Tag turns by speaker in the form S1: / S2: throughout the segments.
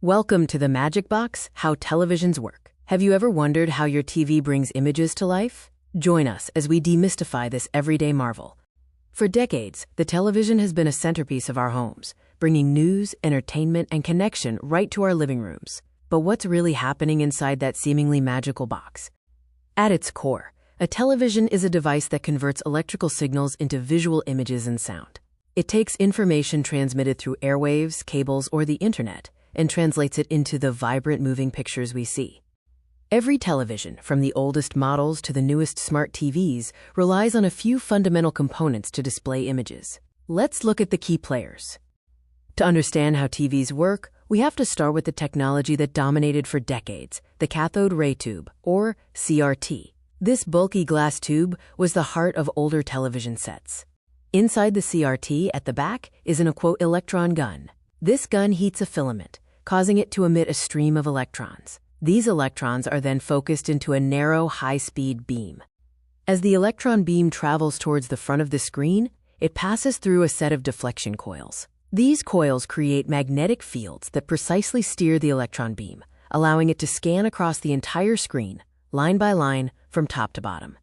S1: Welcome to the Magic Box, How Televisions Work. Have you ever wondered how your TV brings images to life? Join us as we demystify this everyday marvel. For decades, the television has been a centerpiece of our homes, bringing news, entertainment, and connection right to our living rooms. But what's really happening inside that seemingly magical box? At its core, a television is a device that converts electrical signals into visual images and sound. It takes information transmitted through airwaves, cables, or the internet, and translates it into the vibrant moving pictures we see. Every television, from the oldest models to the newest smart TVs, relies on a few fundamental components to display images. Let's look at the key players. To understand how TVs work, we have to start with the technology that dominated for decades, the cathode ray tube, or CRT. This bulky glass tube was the heart of older television sets. Inside the CRT, at the back, is an electron gun. This gun heats a filament, causing it to emit a stream of electrons. These electrons are then focused into a narrow, high-speed beam. As the electron beam travels towards the front of the screen, it passes through a set of deflection coils. These coils create magnetic fields that precisely steer the electron beam, allowing it to scan across the entire screen, line by line, from top to bottom.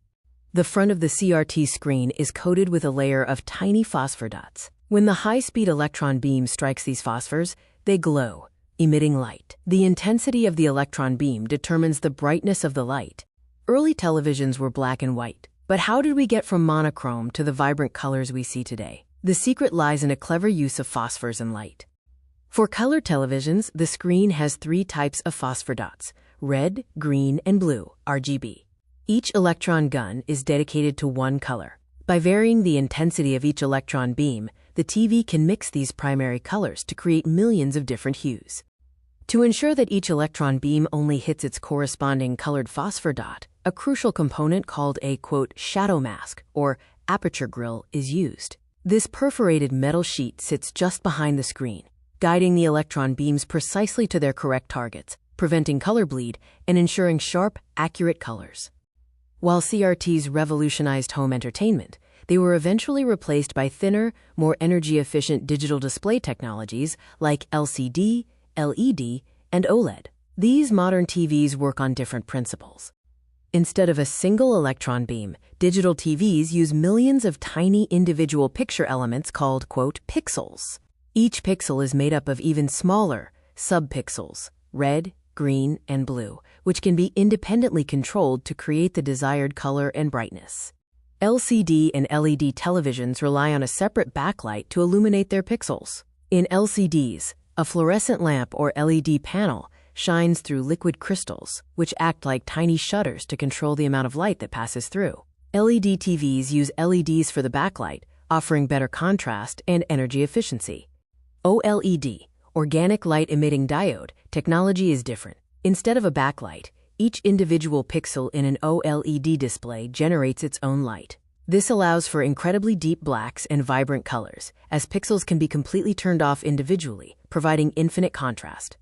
S1: The front of the CRT screen is coated with a layer of tiny phosphor dots. When the high-speed electron beam strikes these phosphors, they glow, emitting light. The intensity of the electron beam determines the brightness of the light. Early televisions were black and white, but how did we get from monochrome to the vibrant colors we see today? The secret lies in a clever use of phosphors and light. For color televisions, the screen has three types of phosphor dots: red, green, and blue, RGB. Each electron gun is dedicated to one color. By varying the intensity of each electron beam, the TV can mix these primary colors to create millions of different hues. To ensure that each electron beam only hits its corresponding colored phosphor dot, a crucial component called a, shadow mask, or aperture grille, is used. This perforated metal sheet sits just behind the screen, guiding the electron beams precisely to their correct targets, preventing color bleed and ensuring sharp, accurate colors. While CRTs revolutionized home entertainment, they were eventually replaced by thinner, more energy-efficient digital display technologies like LCD, LED, and OLED. These modern TVs work on different principles. Instead of a single electron beam, digital TVs use millions of tiny individual picture elements called, pixels. Each pixel is made up of even smaller subpixels, red, green, and blue, which can be independently controlled to create the desired color and brightness. LCD and LED televisions rely on a separate backlight to illuminate their pixels. In LCDs, a fluorescent lamp or LED panel shines through liquid crystals, which act like tiny shutters to control the amount of light that passes through. LED TVs use LEDs for the backlight, offering better contrast and energy efficiency. OLED, organic light emitting diode, technology is different. Instead of a backlight, each individual pixel in an OLED display generates its own light. This allows for incredibly deep blacks and vibrant colors, as pixels can be completely turned off individually, providing infinite contrast.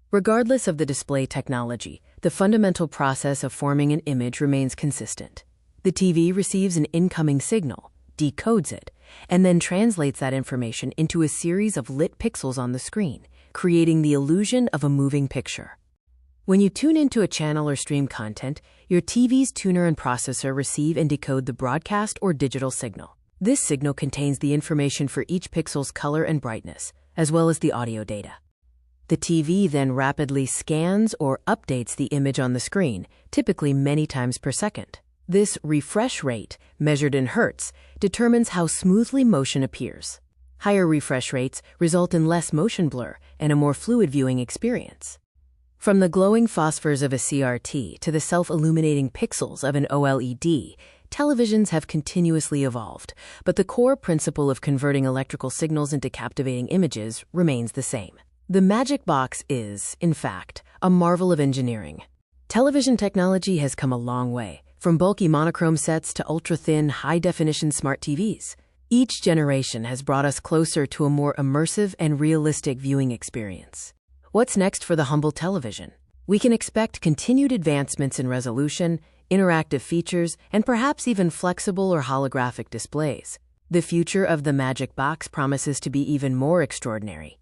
S1: Regardless of the display technology, the fundamental process of forming an image remains consistent. The TV receives an incoming signal, decodes it, and then translates that information into a series of lit pixels on the screen, creating the illusion of a moving picture. When you tune into a channel or stream content, your TV's tuner and processor receive and decode the broadcast or digital signal. This signal contains the information for each pixel's color and brightness, as well as the audio data. The TV then rapidly scans or updates the image on the screen, typically many times per second. This refresh rate, measured in hertz, determines how smoothly motion appears. Higher refresh rates result in less motion blur and a more fluid viewing experience. From the glowing phosphors of a CRT to the self-illuminating pixels of an OLED, televisions have continuously evolved, but the core principle of converting electrical signals into captivating images remains the same. The Magic Box is, in fact, a marvel of engineering. Television technology has come a long way, from bulky monochrome sets to ultra-thin, high-definition smart TVs. Each generation has brought us closer to a more immersive and realistic viewing experience. What's next for the humble television? We can expect continued advancements in resolution, interactive features, and perhaps even flexible or holographic displays. The future of the Magic Box promises to be even more extraordinary.